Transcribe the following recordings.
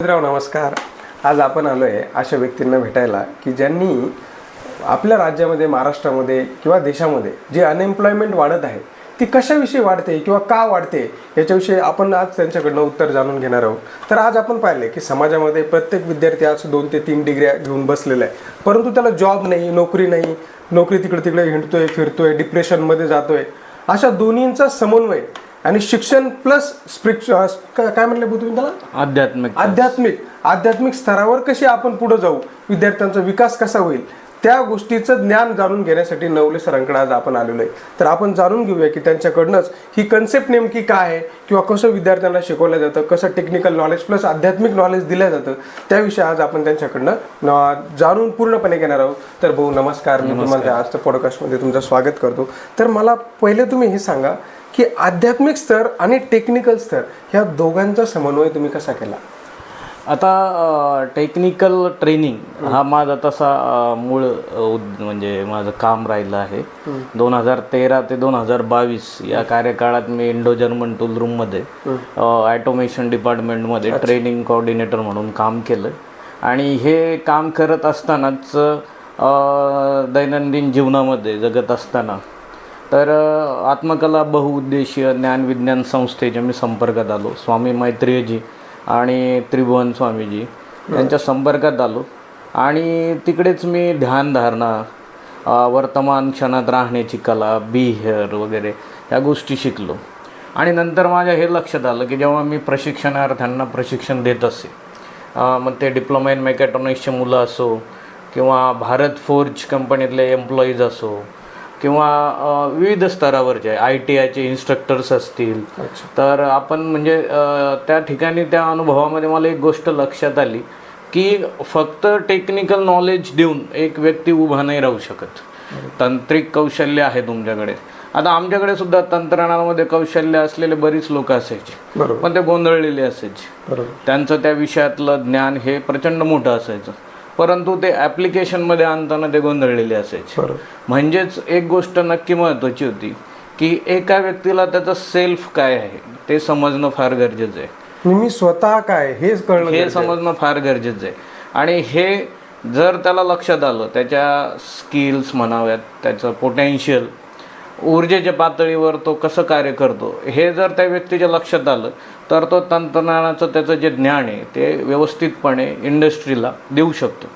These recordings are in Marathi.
मित्रांनो नमस्कार. आज आपण आलो आहे अशा व्यक्तींना भेटायला की ज्यांनी आपल्या राज्यामध्ये, महाराष्ट्रामध्ये किंवा देशामध्ये जे अनएम्प्लॉयमेंट वाढत आहे ती कशाविषयी वाढते किंवा का वाढते याच्याविषयी आपण आज त्यांच्याकडनं उत्तर जाणून घेणार आहोत. तर आज आपण पाहिले की समाजामध्ये प्रत्येक विद्यार्थी आज 2 ते 3 डिग्र्या घेऊन बसलेला आहे, परंतु त्याला जॉब नाही, नोकरी नाही, नोकरी तिकडे हिंडतोय, फिरतोय, डिप्रेशनमध्ये जातोय. अशा दोन्हींचा समन्वय आणि शिक्षण प्लस काय म्हणले तुम्ही त्याला, आध्यात्मिक स्तरावर कशी आपण पुढे जाऊ, विद्यार्थ्यांचा विकास कसा होईल, त्या गोष्टीचं ज्ञान जाणून घेण्यासाठी नवले सरांकडे आज आपण आलेलो आहे. तर आपण जाणून घेऊया की त्यांच्याकडनंच ही कन्सेप्ट नेमकी काय आहे किंवा कसं विद्यार्थ्यांना शिकवलं जातं, कसं टेक्निकल नॉलेज प्लस आध्यात्मिक नॉलेज दिलं जातं, त्याविषयी आज आपण त्यांच्याकडनं जाणून पूर्णपणे घेणार आहोत. तर भाऊ नमस्कार. मी तुम्हाला आजच्या पॉडकास्टमध्ये तुमचं स्वागत करतो. तर मला पहिले तुम्ही हे सांगा की आध्यात्मिक स्तर आणि टेक्निकल स्तर ह्या दोघांचा समन्वय तुम्ही कसा केला? आता टेक्निकल ट्रेनिंग हा माझा तसा मूळ म्हणजे माझं काम राहिलं आहे. 2013 ते 2022 या कार्यकाळात मी इंडो जर्मन टूल रूममध्ये ऑटोमेशन डिपार्टमेंटमध्ये ट्रेनिंग कोऑर्डिनेटर म्हणून काम केलं. आणि हे काम करत असतानाच दैनंदिन जीवनामध्ये जगत असताना तर आत्मकला बहुउद्देशीय ज्ञानविज्ञान संस्थेच्या मी संपर्कात आलो. स्वामी मैत्रेयजी आणि त्रिभुवन स्वामीजी यांच्या संपर्कात आलो आणि तिकडेच मी ध्यानधारणा, वर्तमान क्षणात राहण्याची कला, बिहेवियर वगैरे ह्या गोष्टी शिकलो. आणि नंतर माझ्या हे लक्षात आलं की जेव्हा मी प्रशिक्षणार्थ्यांना प्रशिक्षण देत असे, मग ते डिप्लोमा इन मेकॅट्रॉनिक्सचे मुलं असो किंवा भारत फोर्ज कंपनीतले एम्प्लॉईज असो किंवा विविध स्तरावरचे ITIचे इन्स्ट्रक्टर्स असतील, तर आपण म्हणजे त्या ठिकाणी त्या अनुभवामध्ये मला एक गोष्ट लक्षात आली की फक्त टेक्निकल नॉलेज देऊन एक व्यक्ती उभा नाही राहू शकत. तांत्रिक कौशल्य आहे तुमच्याकडे. आता आमच्याकडे सुद्धा तंत्रज्ञानामध्ये कौशल्य असलेले बरीच लोक असायचे, पण ते गोंधळलेले असायचे. त्यांचं त्या विषयातलं ज्ञान हे प्रचंड मोठं असायचं, परंतु ते ॲप्लिकेशनमध्ये आणताना ते गोंधळलेले असायचे. म्हणजेच एक गोष्ट नक्की महत्त्वाची होती की एका व्यक्तीला त्याचं सेल्फ काय आहे ते समजणं फार गरजेचं आहे. मी स्वतः काय हे कळणं, हे समजणं फार गरजेचं आहे. आणि हे जर त्याला लक्षात आलं, त्याच्या स्किल्स म्हणाव्यात, त्याचं पोटेन्शियल, ऊर्जेच्या पातळीवर तो कसं कार्य करतो, हे जर त्या व्यक्तीच्या लक्षात आलं तर तो तंत्रज्ञानाचं त्याचं जे ज्ञान आहे ते व्यवस्थितपणे इंडस्ट्रीला देऊ शकतो.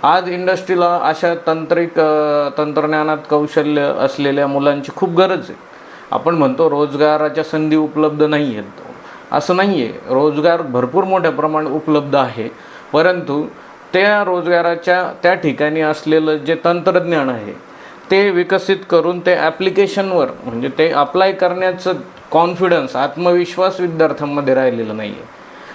आज इंडस्ट्रीला अशा तंत्रज्ञानात कौशल्य असलेल्या मुलांची खूप गरज आहे. आपण म्हणतो रोजगाराच्या संधी उपलब्ध नाही आहेत, असं नाही आहे. रोजगार भरपूर मोठ्या प्रमाणात उपलब्ध आहे, परंतु त्या रोजगाराच्या त्या ठिकाणी असलेलं जे तंत्रज्ञान आहे ते विकसित करून ते ॲप्लिकेशनवर म्हणजे ते अप्लाय करण्याचं कॉन्फिडन्स, आत्मविश्वास विद्यार्थ्यांमध्ये राहिलेला नाही आहे.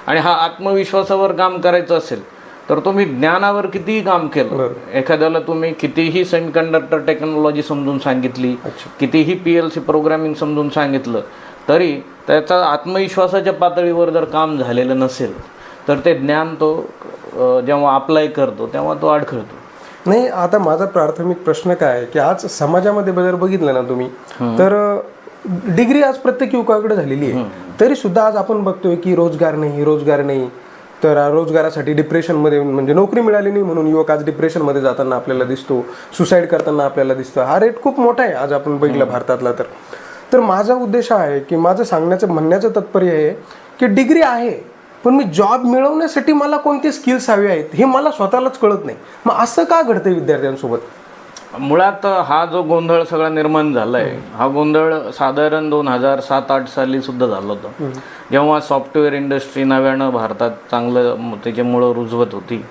आणि हा आत्मविश्वासावर काम करायचं असेल तर तुम्ही ज्ञानावर कितीही काम केलं, एखाद्याला तुम्ही कितीही सेमीकंडक्टर टेक्नॉलॉजी समजून सांगितली, कितीही PLC प्रोग्रामिंग समजून सांगितलं, तरी त्याचा आत्मविश्वासाच्या पातळीवर जर काम झालेलं नसेल तर ते ज्ञान तो जेव्हा अप्लाय करतो तेव्हा तो अडखळतो. नाही, आता माझा प्राथमिक प्रश्न काय आहे की आज समाजामध्ये जर बघितलं ना तुम्ही तर डिग्री आज प्रत्येक युवकाकडे झालेली आहे, तरी सुद्धा आज आपण बघतोय की रोजगार नाही. तर रोजगारासाठी डिप्रेशनमध्ये, म्हणजे नोकरी मिळाली नाही म्हणून युवक आज डिप्रेशनमध्ये जाताना आपल्याला दिसतो, सुसाईड करताना आपल्याला दिसतो. हा रेट खूप मोठा आहे आज आपण बघितलं भारतातला. तर माझा उद्देश आहे की माझं म्हणण्याचं तात्पर्य आहे की डिग्री आहे, पण मी जॉब मिळवण्यासाठी मला कोणते स्किल्स हवे आहेत हे मला स्वतःलाच कळत नाही. मग असं का घडतंय विद्यार्थ्यांसोबत? मुळात हा जो गोंधळ सगळा निर्माण झाला आहे, हा गोंधळ साधारण 2007-08 साली सुद्धा झाला होता, जेव्हा सॉफ्टवेअर इंडस्ट्री नव्यानं भारतात चांगलं त्याची मुळं रुजवत होती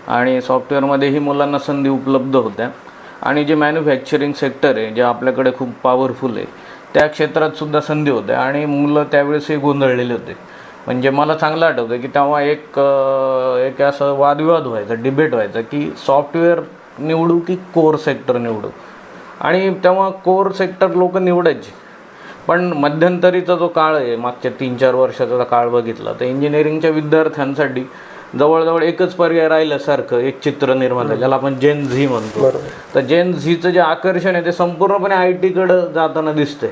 आणि सॉफ्टवेअरमध्येही मुलांना संधी उपलब्ध होत्या. आणि जे मॅन्युफॅक्चरिंग सेक्टर आहे जे आपल्याकडे खूप पॉवरफुल आहे त्या क्षेत्रात सुद्धा संधी होत्या आणि मुलं त्यावेळेसही गोंधळलेले होते. म्हणजे मला चांगलं आठवतं की तेव्हा एक असं वादविवाद व्हायचा, डिबेट व्हायचा की सॉफ्टवेअर निवडू की कोर सेक्टर निवडू. आणि तेव्हा कोर सेक्टर लोक निवडायचे, पण मध्यंतरीचा जो काळ आहे, मागच्या 3-4 वर्षाचा काळ बघितला तर इंजिनिअरिंगच्या विद्यार्थ्यांसाठी जवळजवळ एकच पर्याय राहिल्यासारखं एक चित्र निर्माण झालं, ज्याला आपण जेन झी म्हणतो. तर जेन झीचं जे आकर्षण आहे ते संपूर्णपणे IT कडे जाताना दिसतंय,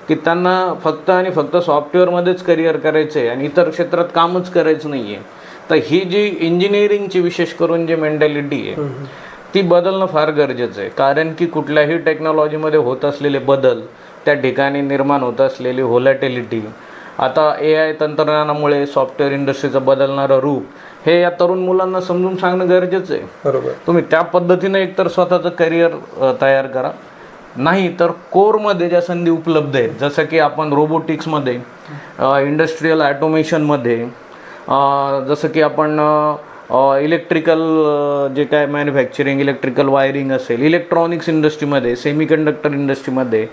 की त्यांना फक्त आणि फक्त सॉफ्टवेअरमध्येच करिअर करायचं आहे आणि इतर क्षेत्रात कामच करायचं नाही आहे. तर ही जी इंजिनिअरिंगची विशेष करून जी मेंटॅलिटी आहे ती बदलणं फार गरजेचं आहे. कारण की कुठल्याही टेक्नॉलॉजीमध्ये होत असलेले बदल, त्या ठिकाणी निर्माण होत असलेली व्होलॅटिलिटी, आता AI तंत्रज्ञानामुळे सॉफ्टवेअर इंडस्ट्रीचं बदलणारं रूप, हे या तरुण मुलांना समजून सांगणं गरजेचं आहे. बरोबर. तुम्ही त्या पद्धतीने एकतर स्वतःचं करिअर तयार करा, नाही तर कोरमध्ये ज्या संधी उपलब्ध आहेत, जसं की आपण रोबोटिक्समध्ये, इंडस्ट्रीयल ॲटोमेशनमध्ये, जसं की आपण इलेक्ट्रिकल जे काय मॅन्युफॅक्चरिंग, इलेक्ट्रिकल वायरिंग असेल, इलेक्ट्रॉनिक्स इंडस्ट्रीमध्ये, सेमीकंडक्टर इंडस्ट्रीमध्ये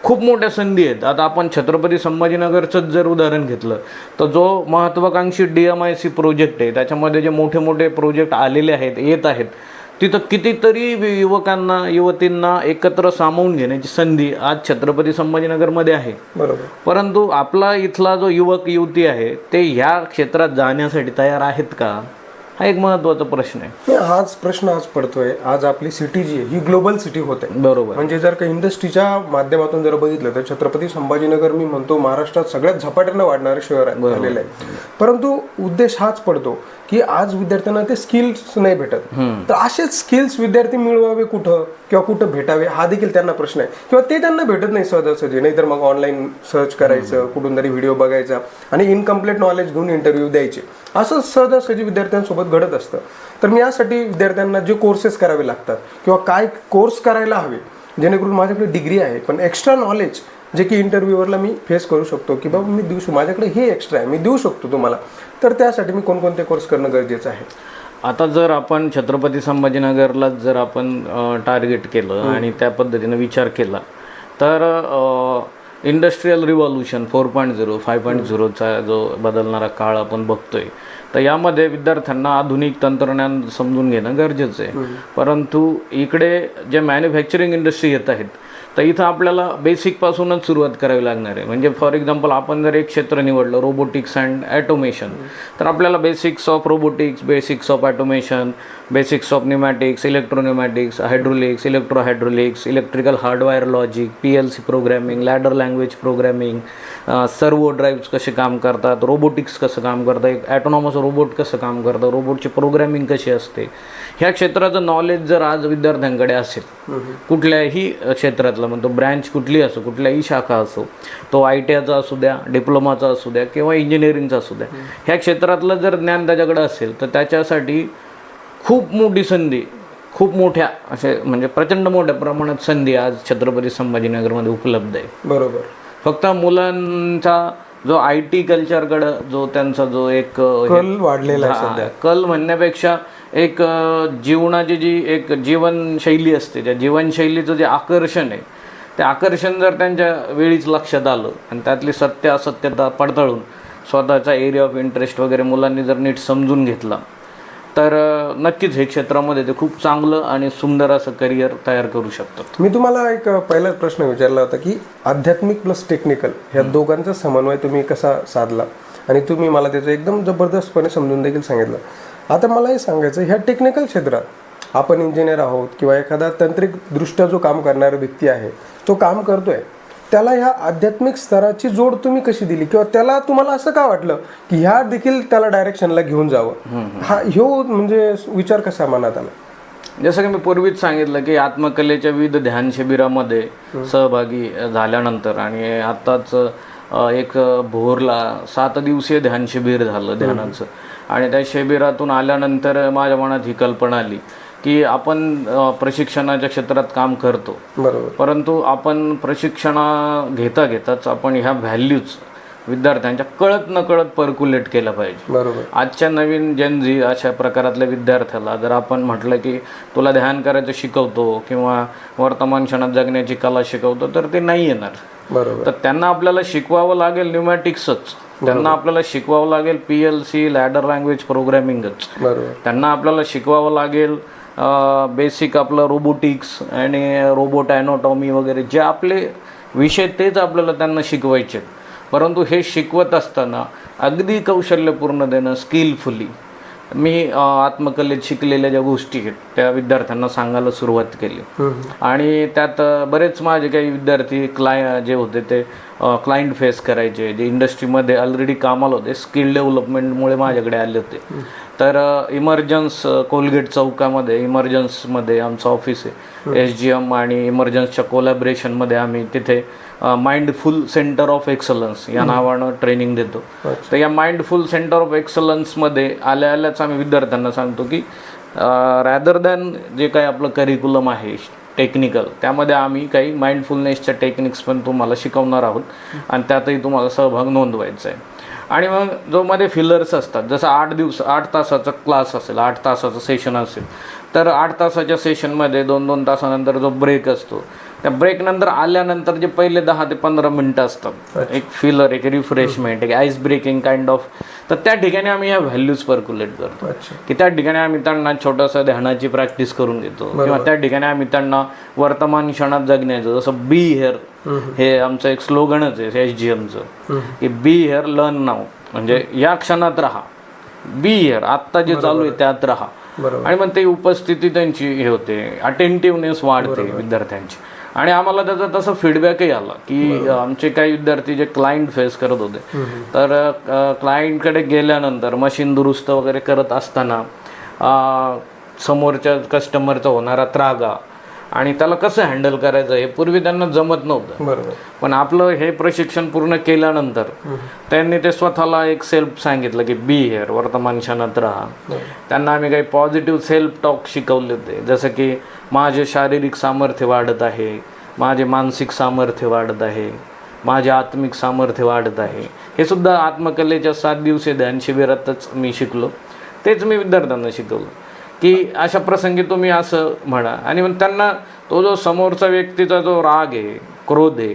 खूप मोठ्या संधी आहेत. आता आपण छत्रपती संभाजीनगरचंच जर उदाहरण घेतलं तर जो महत्त्वाकांक्षी DMIC प्रोजेक्ट आहे, त्याच्यामध्ये जे मोठे मोठे प्रोजेक्ट आलेले आहेत, येत आहेत, तिथं कितीतरी युवकांना, युवतींना एकत्र सामावून घेण्याची संधी आज छत्रपती संभाजीनगरमध्ये आहे. बरोबर. परंतु आपला इथला जो युवक युवती आहे ते ह्या क्षेत्रात जाण्यासाठी तयार आहेत का, हा एक महत्त्वाचा प्रश्न आहे. हाच प्रश्न आज पडतोय. आज आपली सिटी जी आहे ही ग्लोबल सिटी होते. बरोबर. म्हणजे जर का इंडस्ट्रीच्या माध्यमातून जर बघितलं तर छत्रपती संभाजीनगर मी म्हणतो महाराष्ट्रात सगळ्यात झपाट्यानं वाढणारं शहर झालेलं आहे. परंतु उद्देश हाच पडतो की आज विद्यार्थ्यांना ते स्किल्स नाही भेटत, तर असेच स्किल्स विद्यार्थी मिळवावे कुठं किंवा कुठं भेटावे हा देखील त्यांना प्रश्न आहे. किंवा ते त्यांना भेटत नाही सहजासहजी, नाहीतर मग ऑनलाईन सर्च करायचं, कुठून तरी व्हिडिओ बघायचा आणि इनकम्प्लीट नॉलेज घेऊन इंटरव्ह्यू द्यायचे, असं सहजासहजी विद्यार्थ्यांसोबत घडत असतं. तर मी यासाठी विद्यार्थ्यांना जे कोर्सेस करावे लागतात किंवा काय कोर्स करायला हवे, जेणेकरून माझ्याकडे डिग्री आहे पण एक्स्ट्रा नॉलेज जे की इंटरव्ह्यूवरला मी फेस करू शकतो की बाबा मी देऊ शकतो, माझ्याकडे हे एक्स्ट्रा आहे, मी देऊ शकतो तुम्हाला. तर त्यासाठी मी कोणकोणते कोर्स करणं गरजेचं आहे. आता जर आपण छत्रपती संभाजीनगरला जर आपण टार्गेट केलं आणि त्या पद्धतीनं विचार केला तर इंडस्ट्रीयल रिव्हॉल्युशन 4.0, 5.0चा जो बदलणारा काळ आपण बघतोय, तर यामध्ये विद्यार्थ्यांना आधुनिक तंत्रज्ञान समजून घेणं गरजेचं आहे. परंतु इकडे जे मॅन्युफॅक्चरिंग इंडस्ट्री येत आहेत तर इथं आपल्याला बेसिकपासूनच सुरुवात करावी लागणार आहे. म्हणजे फॉर एक्झाम्पल आपण जर एक क्षेत्र निवडलं रोबोटिक्स अँड ॲटोमेशन, तर आपल्याला basics of robotics, basics of automation, basics of pneumatics, electropneumatics, hydraulics, electrohydraulics, electrical hardwire logic, PLC programming, ladder language programming, servo drives कसे काम करतात, रोबोटिक्स कसं काम करतं, एक ॲटोनॉमस रोबोट कसं काम करतं, रोबोटची प्रोग्रॅमिंग कशी असते, ह्या क्षेत्राचं नॉलेज जर आज विद्यार्थ्यांकडे असेल, कुठल्याही क्षेत्रातलं म्हणतो ब्रँच कुठली असो, कुठल्याही शाखा असो, तो ITIचा असू द्या, डिप्लोमाचा असू द्या किंवा इंजिनिअरिंगचा असू द्या, ह्या क्षेत्रातलं जर ज्ञान त्याच्याकडे असेल तर त्याच्यासाठी खूप मोठी संधी, खूप मोठ्या असे म्हणजे प्रचंड मोठ्या प्रमाणात संधी आज छत्रपती संभाजीनगरमध्ये उपलब्ध आहे. बरोबर. फक्त मुलांचा जो IT कल्चरकडं जो त्यांचा जो एक कल वाढलेला आहे सध्या. कल म्हणण्यापेक्षा एक जीवनाची जी एक जीवनशैली असते, त्या जीवनशैलीचं जे आकर्षण आहे, ते आकर्षण जर त्यांच्या वेळीच लक्षात आलं आणि त्यातली सत्य असत्यता पडताळून स्वतःचा एरिया ऑफ इंटरेस्ट वगैरे मुलांनी जर नीट समजून घेतला तर नक्कीच हे क्षेत्रामध्ये ते खूप चांगलं आणि सुंदर असं करिअर तयार करू शकतात. मी तुम्हाला एक पहिला प्रश्न विचारला होता की आध्यात्मिक प्लस टेक्निकल ह्या दोघांचा समन्वय तुम्ही कसा साधला, आणि तुम्ही मला त्याचं एकदम जबरदस्तपणे समजून देखील सांगितलं. आता मला हे सांगायचं, ह्या टेक्निकल क्षेत्रात आपण इंजिनियर आहोत किंवा एखादा तांत्रिकदृष्ट्या जो काम करणारा व्यक्ती आहे तो काम करतोय, त्याला ह्या आध्यात्मिक स्तराची जोड तुम्ही कशी दिली किंवा त्याला तुम्हाला असं का वाटलं की ह्या देखील त्याला डायरेक्शनला घेऊन जावं, हा ह्यो म्हणजे विचार कसा मनात आला? जसं की मी पूर्वीच सांगितलं की आत्मकलेच्या विविध ध्यान शिबिरामध्ये सहभागी झाल्यानंतर आणि आत्ताच एक भोरला 7 दिवसीय ध्यान शिबिर झालं ध्यानाचं, आणि त्या शिबिरातून आल्यानंतर माझ्या मनात ही कल्पना आली की आपण प्रशिक्षणाच्या क्षेत्रात काम करतो, बरोबर, परंतु आपण प्रशिक्षण घेताच आपण ह्या व्हॅल्यूज विद्यार्थ्यांच्या कळत नकळत पर्क्युलेट केलं पाहिजे. बरोबर. आजच्या नवीन जनजी अशा प्रकारातल्या विद्यार्थ्याला जर आपण म्हटलं की तुला ध्यान करायचं शिकवतो किंवा वर्तमान क्षणात जगण्याची कला शिकवतो, तर ते नाही येणार. बरोबर. तर त्यांना आपल्याला शिकवावं लागेल न्यूमॅटिक्सच, त्यांना आपल्याला शिकवावं लागेल PLC लॅडर लँग्वेज प्रोग्रॅमिंगच, बरोबर, त्यांना आपल्याला शिकवावं लागेल बेसिक आपलं रोबोटिक्स आणि रोबोट ॲनॉटॉमी वगैरे जे आपले विषय तेच आपल्याला त्यांना शिकवायचे. परंतु हे शिकवत असताना अगदी कौशल्यपूर्ण देणं, स्किलफुली मी आत्मकलेत शिकलेल्या ज्या गोष्टी आहेत त्या विद्यार्थ्यांना सांगायला सुरुवात केली. आणि त्यात बरेच माझे काही विद्यार्थी जे होते ते क्लायंट फेस करायचे, जे इंडस्ट्रीमध्ये ऑलरेडी कामाला होते, स्किल डेव्हलपमेंटमुळे माझ्याकडे आले होते. तर इमर्जन्स कोलगेट चौकामध्ये इमर्जन्समध्ये आमचं ऑफिस आहे. SGM आणि इमर्जन्सच्या कोलॅबरेशनमध्ये आम्ही तिथे माइंडफुल सेंटर ऑफ एक्सलन्स या नावानं ट्रेनिंग देतो. तर या माइंडफुल सेंटर ऑफ एक्सलन्समध्ये आल्याच आम्ही विद्यार्थ्यांना सांगतो की रॅदर दॅन जे काही आपलं करिक्युलम आहे टेक्निकल, त्यामध्ये आम्ही काही माइंडफुलनेसच्या टेक्निक्स पण तुम्हाला शिकवणार आहोत आणि त्यातही तुम्हाला सहभाग नोंदवायचा आहे. आणि मग जो मध्ये फिलर्स असतात, जसं 8 तासाचा क्लास असेल, 8 तासाचं सेशन असेल, तर 8 तासाच्या सेशनमध्ये 2-2 तासानंतर जो ब्रेक असतो, त्या ब्रेकनंतर आल्यानंतर जे पहिले 10 ते 15 मिनटं असतात, एक फिलर, एक रिफ्रेशमेंट, एक आईस ब्रेकिंग काइंड ऑफ, तर त्या ठिकाणी आम्ही ह्या व्हॅल्यूज पर्क्युलेट करतो. की त्या ठिकाणी आम्ही त्यांना छोटंसं ध्यानाची प्रॅक्टिस करून घेतो, किंवा त्या ठिकाणी आम्ही त्यांना वर्तमान क्षणात जगण्याचं, जसं बी हिअर हे आमचं एक स्लोगनच आहे SGMचं, की बी हिअर लर्न नाव, म्हणजे या क्षणात राहा, बी हिअर, आत्ता जे चालू आहे त्यात राहा. आणि मग ते उपस्थिती त्यांची हे होते, अटेंटिव्हनेस वाढते विद्यार्थ्यांची. आणि आम्हाला त्याचा तसा फीडबॅकही आला की आमचे काही विद्यार्थी जे क्लायंट फेस करत होते, तर क्लायंटकडे गेल्यानंतर मशीन दुरुस्त वगैरे करत असताना समोरच्या कस्टमरचा होणारा त्रागा आणि त्याला कसं हँडल करायचं हे पूर्वी त्यांना जमत नव्हतं. पण आपलं हे प्रशिक्षण पूर्ण केल्यानंतर त्यांनी ते स्वतःला एक सेल्फ सांगितलं की बी हिअर, वर्तमान क्षणात राहा. त्यांना आम्ही काही पॉझिटिव्ह सेल्फ टॉक शिकवले होते, जसं की माझे शारीरिक सामर्थ्य वाढत आहे, माझे मानसिक सामर्थ्य वाढत आहे, माझे आत्मिक सामर्थ्य वाढत आहे. हे सुद्धा आत्मकलेच्या 7 दिवसीय ध्यान शिबिरातच मी शिकलो. तेच मी विद्यार्थ्यांना शिकवलं की अशा प्रसंगी तुम्ही असं म्हणा. आणि मग त्यांना तो जो समोरचा व्यक्तीचा जो राग आहे, क्रोध आहे,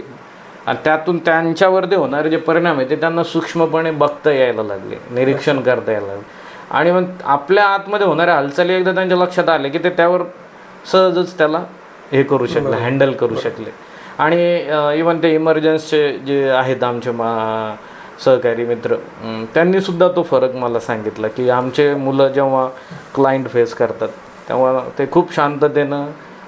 आणि त्यातून त्यांच्यावरती होणारे जे परिणाम आहे ते त्यांना सूक्ष्मपणे बघता यायला लागले, निरीक्षण करता यायला लागले. आणि मग आपल्या आतमध्ये होणाऱ्या हालचाली एकदा त्यांच्या लक्षात आले की ते त्यावर सहजच त्याला हे करू शकले, हँडल करू शकले. आणि इवन ते इमर्जन्सचे जे आहेत आमचे सहकारी मित्र, त्यांनी सुद्धा तो फरक मला सांगितला की आमचे मुलं जेव्हा क्लायंट फेस करतात तेव्हा ते खूप शांततेनं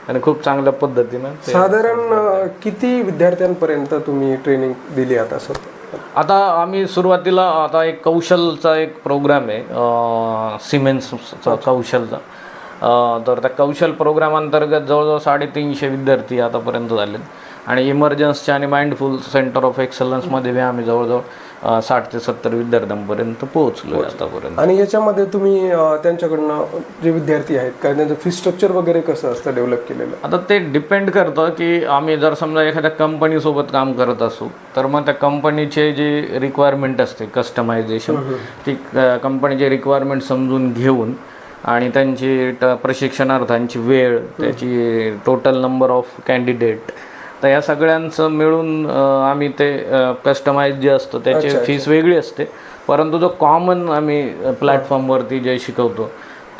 आणि खूप चांगल्या पद्धतीनं. साधारण किती विद्यार्थ्यांपर्यंत तुम्ही ट्रेनिंग दिली आता सर? आता आम्ही सुरुवातीला आता एक कौशलचा एक प्रोग्राम आहे सिमेन्सचा कौशलचा, तर त्या कौशल प्रोग्राम अंतर्गत जवळजवळ 350 विद्यार्थी आतापर्यंत झालेत. आणि इमर्जन्सच्या आणि माइंडफुल सेंटर ऑफ एक्सलन्समध्ये आम्ही जवळजवळ 60 ते 70 विद्यार्थ्यांपर्यंत पोहोचलो आतापर्यंत. आणि याच्यामध्ये तुम्ही त्यांच्याकडनं जे विद्यार्थी आहेत काय त्यांचं फी स्ट्रक्चर वगैरे कसं असतं डेव्हलप केलेलं? आता ते डिपेंड करतं की आम्ही जर समजा एखाद्या कंपनीसोबत काम करत असू तर मग त्या कंपनीचे जे रिक्वायरमेंट असते कस्टमायझेशन, ती कंपनीचे रिक्वायरमेंट समजून घेऊन आणि त्यांची प्रशिक्षणार्थांची वेळ, त्याची टोटल नंबर ऑफ कॅन्डिडेट, तर या सगळ्यांचं मिळून आम्ही ते कस्टमाइज जे असतं त्याची फीस वेगळी असते. परंतु जो कॉमन आम्ही प्लॅटफॉर्मवरती जे शिकवतो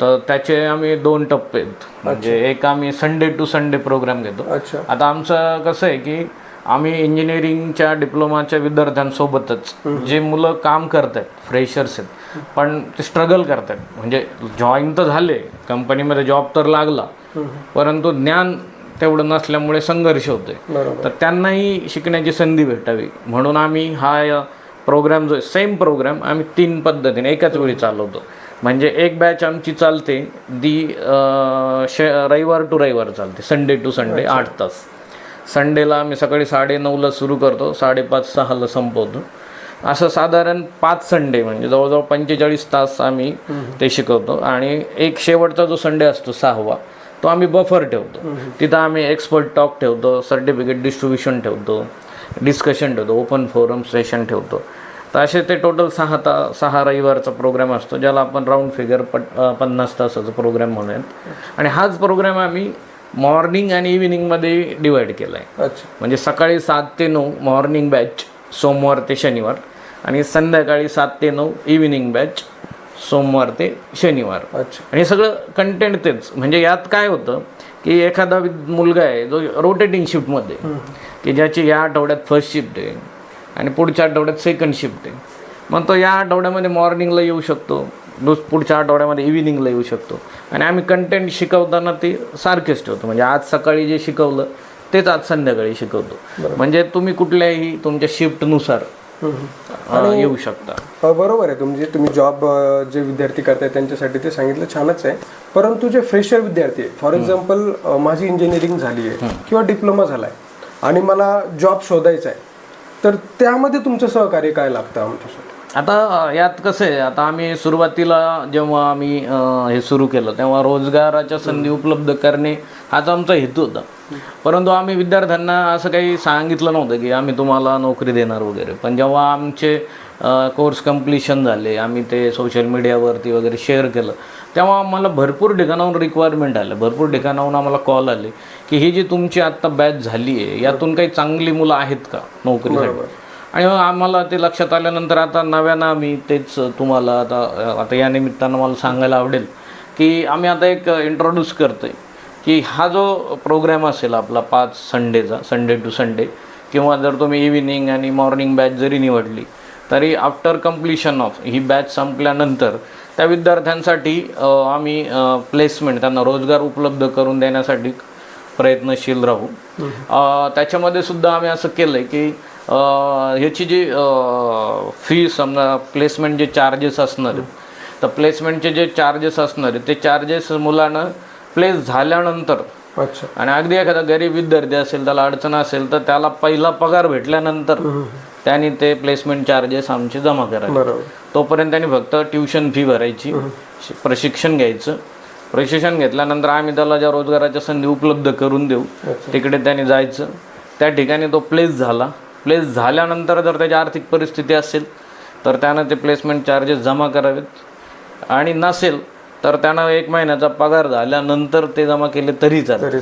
तर त्याचे आम्ही 2 टप्पे आहेत. म्हणजे एक आम्ही संडे टू संडे प्रोग्राम घेतो. आता आमचं कसं आहे की आम्ही इंजिनिअरिंगच्या डिप्लोमाच्या विद्यार्थ्यांसोबतच जे मुलं काम करत आहेत, फ्रेशर्स आहेत, पण ते स्ट्रगल करत आहेत, म्हणजे जॉईन तर झाले, कंपनीमध्ये जॉब तर लागला, परंतु ज्ञान तेवढं नसल्यामुळे संघर्ष होतोय. तर त्यांनाही शिकण्याची संधी भेटावी म्हणून आम्ही हा प्रोग्राम जो आहे, सेम प्रोग्राम आम्ही 3 पद्धतीने एकाच वेळी चालवतो. म्हणजे एक बॅच आमची चालते रविवार टू रविवार चालते, संडे टू संडे 8 तास. संडेला आम्ही सकाळी 9:30ला सुरू करतो, 5:30-6ला संपवतो. असं साधारण 5 संडे म्हणजे जवळजवळ 45 तास आम्ही ते शिकवतो. आणि एक शेवटचा जो संडे असतो 6वा, तो आम्ही बफर ठेवतो. तिथं आम्ही एक्सपर्ट टॉक ठेवतो, सर्टिफिकेट डिस्ट्रीब्युशन ठेवतो, डिस्कशन ठेवतो, ओपन फोरम सेशन ठेवतो. तर असे ते टोटल 6 रविवारचा प्रोग्राम असतो, ज्याला आपण राऊंड फिगर 50 तासाचा प्रोग्राम म्हणूयात. आणि हाच प्रोग्राम आम्ही मॉर्निंग आणि इव्हिनिंगमध्ये डिवाईड केला आहे. म्हणजे सकाळी 7 ते 9 मॉर्निंग बॅच सोमवार ते शनिवार, आणि संध्याकाळी 7 ते 9 इव्हिनिंग बॅच सोमवार ते शनिवार. आणि सगळं कंटेंट तेच. म्हणजे यात काय होतं की एखादा मुलगा आहे जो रोटेटिंग शिफ्टमध्ये, की ज्याची या आठवड्यात फर्स्ट शिफ्ट आहे आणि पुढच्या आठवड्यात सेकंड शिफ्ट आहे, मग तो या आठवड्यामध्ये मॉर्निंगला येऊ शकतो, पुढच्या आठवड्यामध्ये इव्हिनिंगला येऊ शकतो. आणि आम्ही कंटेंट शिकवताना ते सारखेच ठेवतो. म्हणजे आज सकाळी जे शिकवलं तेच आज संध्याकाळी शिकवतो. म्हणजे तुम्ही कुठल्याही तुमच्या शिफ्टनुसार येऊ शकता. बरोबर आहे. तुम्ही जॉब जे विद्यार्थी करतायत त्यांच्यासाठी ते सांगितलं छानच आहे. परंतु जे फ्रेशर विद्यार्थी आहे, फॉर एक्झाम्पल माझी इंजिनिअरिंग झाली आहे किंवा डिप्लोमा झाला आहे आणि मला जॉब शोधायचा आहे, तर त्यामध्ये तुमचं सहकार्य काय लागतं आमच्यासाठी? आता यात कसं आहे, आता आम्ही सुरुवातीला जेव्हा आम्ही हे सुरू केलं तेव्हा रोजगाराच्या संधी उपलब्ध करणे हाच आमचा हेतू होता. परंतु आम्ही विद्यार्थ्यांना असं काही सांगितलं नव्हतं की आम्ही तुम्हाला नोकरी देणार वगैरे. पण जेव्हा आमचे कोर्स कम्प्लिशन झाले, आम्ही ते सोशल मीडियावरती वगैरे शेअर केलं, तेव्हा आम्हाला भरपूर ठिकाणाहून रिक्वायरमेंट आलं, भरपूर ठिकाणाहून आम्हाला कॉल आले की ही जी तुमची आत्ता बॅच झाली आहे यातून काही चांगली मुलं आहेत का नोकरीसाठी. आणि मग आम्हाला ते लक्षात आल्यानंतर आता नव्यानं आम्ही तेच तुम्हाला आता या निमित्तानं मला सांगायला आवडेल की आम्ही आता एक इंट्रोड्यूस करतो आहे की हा जो प्रोग्राम असेल आपला 5 संडेचा, संडे टू संडे, किंवा जर तुम्ही इव्हिनिंग आणि मॉर्निंग बॅच जरी निवडली तरी after completion of he batch संपल्यानंतर त्या विद्यार्थ्यांसाठी आम्ही प्लेसमेंट, त्यांना रोजगार उपलब्ध करून देण्यासाठी प्रयत्नशील राहू. त्याच्यामध्ये सुद्धा आम्ही असं केलं आहे की ह्याची जी फी समजा प्लेसमेंट चार्जेस असणार आहेत, तर प्लेसमेंटचे जे चार्जेस असणार आहेत ते चार्जेस मुलांना प्लेस झाल्यानंतर, आणि अगदी एखादा गरीब विद्यार्थी असेल, त्याला अडचण असेल, तर त्याला पहिला पगार भेटल्यानंतर त्यांनी ते प्लेसमेंट चार्जेस आमचे जमा करायचे. तोपर्यंत त्यांनी फक्त ट्युशन फी भरायची, प्रशिक्षण घ्यायचं. प्रशिक्षण घेतल्यानंतर आम्ही त्याला ज्या रोजगाराच्या संधी उपलब्ध करून देऊ तिकडे त्यांनी जायचं. त्या ठिकाणी तो प्लेस झाल्यानंतर जर त्याची आर्थिक परिस्थिती असेल तर त्यानं ते प्लेसमेंट चार्जेस जमा करावेत, आणि नसेल तर त्यानं 1 महिन्याचा पगार झाल्यानंतर ते जमा केले तरी चालेल.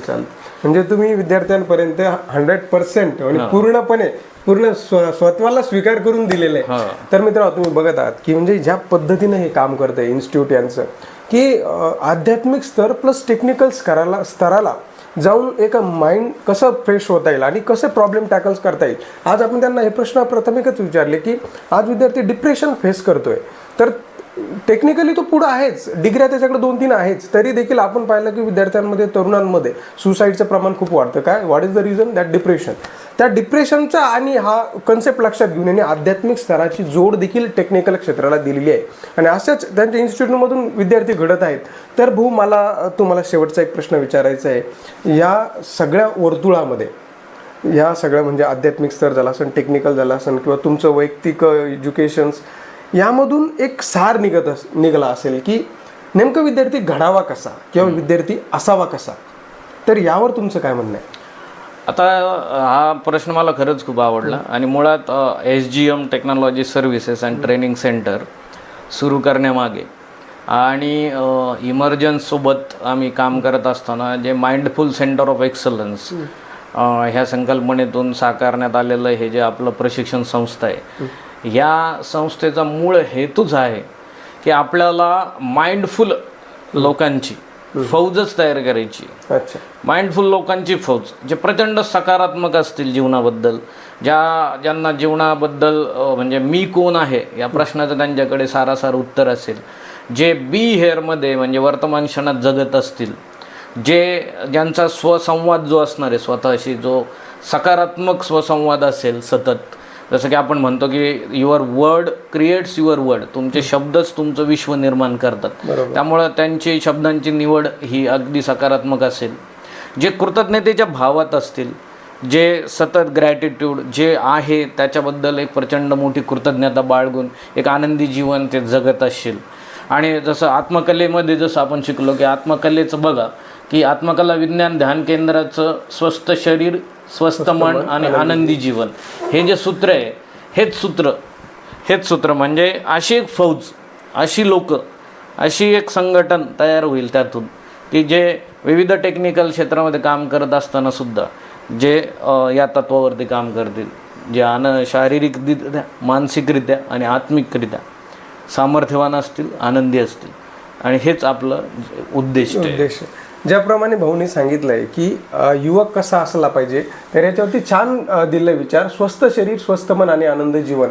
म्हणजे तुम्ही विद्यार्थ्यांपर्यंत 100% आणि पूर्ण स्वतःला स्वीकार करून दिलेलं आहे. तर मित्रांनो, तुम्ही बघत आहात की म्हणजे ज्या पद्धतीने हे काम करतंय इन्स्टिट्यूट यांचं, की आध्यात्मिक स्तर प्लस टेक्निकल स्तराला जाऊन एक माइंड कसं फ्रेश होता येईल आणि कसे प्रॉब्लेम टॅकल्स करता येईल. आज आपण त्यांना हे प्रश्न प्राथमिकच विचारले की आज विद्यार्थी डिप्रेशन फेस करतोय, तर टेक्निकली तो पुढं आहेच, डिग्र्या त्याच्याकडे 2-3 आहेच, तरी देखील आपण पाहिलं की विद्यार्थ्यांमध्ये, तरुणांमध्ये सुसाईडचं प्रमाण खूप वाढतं. काय, what is the reason? That depression. त्या डिप्रेशनचा आणि हा कन्सेप्ट लक्षात घेऊन यांनी आध्यात्मिक स्तराची जोड देखील टेक्निकल क्षेत्राला दिलेली आहे, आणि अशाच त्यांच्या इन्स्टिट्यूटमधून विद्यार्थी घडत आहेत. तर भाऊ, मला तुम्हाला शेवटचा एक प्रश्न विचारायचा आहे. या सगळ्या वर्तुळामध्ये, या सगळ्या म्हणजे आध्यात्मिक स्तर झाला असेल, टेक्निकल झाला असेल, किंवा तुमचं वैयक्तिक एज्युकेशन्स, यामधून एक सार निघाला असेल की नेमकं विद्यार्थी घडावा कसा किंवा विद्यार्थी असावा कसा, तर यावर तुमचं काय म्हणणं आहे? आता हा प्रश्न मला खरंच खूप आवडला. आणि मुळात SGM technology services and training centre सुरू करण्यामागे आणि इमर्जन्ससोबत आम्ही काम करत असताना जे माइंडफुल सेंटर ऑफ एक्सलन्स ह्या संकल्पनेतून साकारण्यात आलेलं हे जे आपलं प्रशिक्षण संस्था आहे, या संस्थेचा मूळ हेतूच आहे की आपल्याला माइंडफुल लोकांची फौजच तयार करायची. माइंडफुल लोकांची फौज, जे प्रचंड सकारात्मक असतील जीवनाबद्दल, ज्यांना जीवनाबद्दल म्हणजे मी कोण आहे या प्रश्नाचं त्यांच्याकडे सारासार उत्तर असेल, जे बी हेअरमध्ये म्हणजे वर्तमान क्षणात जगत असतील, ज्यांचा स्वसंवाद जो असणार आहे स्वतःशी, जो सकारात्मक स्वसंवाद असेल सतत, जसं की आपण म्हणतो की your word creates your word, तुमचे शब्दच तुमचं विश्व निर्माण करतात. त्यामुळं त्यांची शब्दांची निवड ही अगदी सकारात्मक असेल, जे कृतज्ञतेच्या भावात असतील, जे सतत ग्रॅटिट्यूड जे आहे त्याच्याबद्दल एक प्रचंड मोठी कृतज्ञता बाळगून एक आनंदी जीवन ते जगत असतील. आणि जसं आत्मकलेमध्ये जसं आपण शिकलो की आत्मकलेचं बघा की आत्मकला विज्ञान ध्यान केंद्राचं स्वस्थ शरीर, स्वस्थ मन आणि आनंदी जीवन, हे जे सूत्र आहे, हेच सूत्र म्हणजे अशी एक फौज, अशी लोक, अशी एक संघटन तयार होईल त्यातून, की जे विविध टेक्निकल क्षेत्रामध्ये काम करत असताना सुद्धा जे या तत्वावरती काम करतील, जे शारीरिकरित्या, मानसिकरित्या आणि आत्मिकरित्या सामर्थ्यवान असतील, आनंदी असतील. आणि हेच आपलं उद्देश आहे. ज्याप्रमाणे भाऊनी सांगितलंय की युवक कसा असला पाहिजे, तर याच्यावरती छान दिले विचार. स्वस्थ शरीर, स्वस्थ मन आणि आनंद जीवन,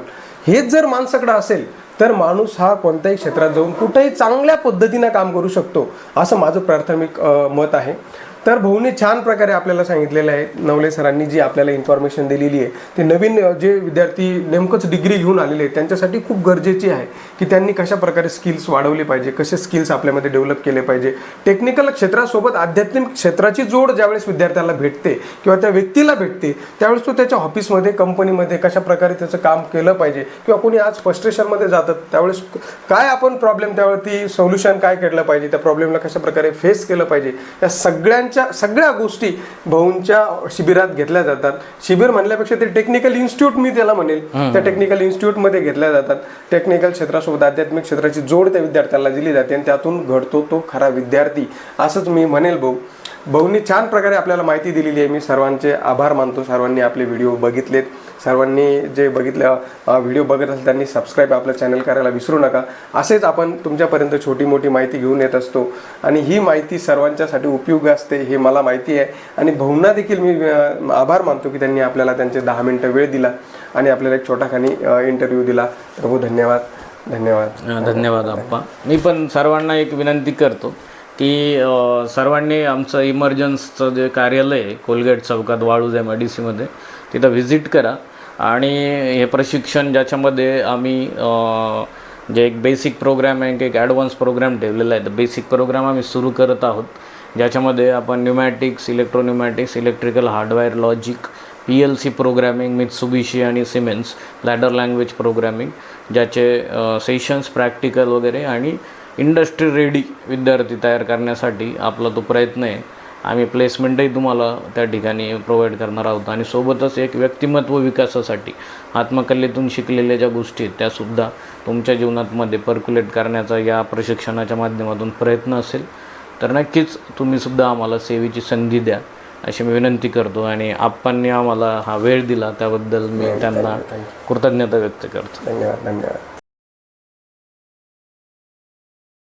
हेच जर माणसाकडे असेल तर माणूस हा कोणत्याही क्षेत्रात जाऊन कुठेही चांगल्या पद्धतीनं काम करू शकतो, असं माझं प्राथमिक मत आहे. तर भाऊने छान प्रकारे आपल्याला सांगितलेलं आहे, नवले सरांनी जी आपल्याला इन्फॉर्मेशन दिलेली आहे ते नवीन जे विद्यार्थी नेमकंच डिग्री घेऊन आलेले आहेत त्यांच्यासाठी खूप गरजेची आहे की त्यांनी कशा प्रकारे स्किल्स वाढवले पाहिजे, कसे स्किल्स आपल्यामध्ये डेव्हलप केले पाहिजे. टेक्निकल क्षेत्रासोबत आध्यात्मिक क्षेत्राची जोड ज्यावेळेस विद्यार्थ्याला भेटते किंवा त्या व्यक्तीला भेटते त्यावेळेस तो त्याच्या ऑफिसमध्ये, कंपनीमध्ये कशा प्रकारे त्याचं काम केलं पाहिजे किंवा कोणी आज फ्रस्ट्रेशनमध्ये जातात त्यावेळेस काय आपण प्रॉब्लेम त्यावरती सोल्युशन काय केलं पाहिजे, त्या प्रॉब्लेमला कशा प्रकारे फेस केलं पाहिजे, या सगळ्या गोष्टी भाऊंच्या शिबिरात घेतल्या जातात. शिबिर म्हणल्यापेक्षा ते टेक्निकल इन्स्टिट्यूट मी त्याला म्हणेल, त्या टेक्निकल इन्स्टिट्यूटमध्ये घेतल्या जातात. टेक्निकल क्षेत्रासोबत आध्यात्मिक क्षेत्राची जोड त्या विद्यार्थ्याला दिली जाते आणि त्यातून घडतो तो खरा विद्यार्थी, असंच मी म्हणेल. भाऊंनी छान प्रकारे आपल्याला माहिती दिलेली आहे. मी सर्वांचे आभार मानतो. सर्वांनी आपले व्हिडिओ बघितलेत. सर्वांनी जे व्हिडिओ बघत असेल त्यांनी सबस्क्राईब आपलं चॅनल करायला विसरू नका. असेच आपण तुमच्यापर्यंत छोटी मोठी माहिती घेऊन येत असतो आणि ही माहिती सर्वांच्यासाठी उपयोगी असते हे मला माहिती आहे. आणि भाऊंना देखील मी आभार मानतो की त्यांनी आपल्याला त्यांचे 10 मिनिटं वेळ दिला आणि आपल्याला एक छोटाखानी इंटरव्ह्यू दिला. तर भाऊ धन्यवाद. धन्यवाद आप्पा. मी पण सर्वांना एक विनंती करतो की सर्वांनी आमचं इमर्जन्सचं जे कार्यालय आहे कोलगेट चौकात वाळूज MIDCमध्ये तिथं व्हिजिट करा आणि हे प्रशिक्षण ज्याच्यामध्ये आम्ही जे एक बेसिक प्रोग्राम आहे एक ॲडव्हान्स प्रोग्राम ठेवलेला आहे. तर बेसिक प्रोग्राम आम्ही सुरू करत आहोत ज्याच्यामध्ये आपण pneumatics, electropneumatics, electrical hardware, logic, PLC programming, Mitsubishi आणि सिमेन्स, लॅडर लँग्वेज प्रोग्रॅमिंग ज्याचे सेशन्स, प्रॅक्टिकल वगैरे आणि इंडस्ट्री रेडी विद्यार्थी तयार करण्यासाठी आपला तो प्रयत्न आहे. आम्ही प्लेसमेंटही तुम्हाला त्या ठिकाणी प्रोव्हाइड करणार आहोत आणि सोबतच एक व्यक्तिमत्व विकासासाठी आत्मकलेतून शिकलेल्या ज्या गोष्टी आहेत त्यासुद्धा तुमच्या जीवनामध्ये पर्क्युलेट करण्याचा या प्रशिक्षणाच्या माध्यमातून प्रयत्न असेल. तर नक्कीच तुम्हीसुद्धा आम्हाला सेवेची संधी द्या अशी मी विनंती करतो आणि आप्पांनी आम्हाला हा वेळ दिला त्याबद्दल मी त्यांना कृतज्ञता व्यक्त करतो. धन्यवाद.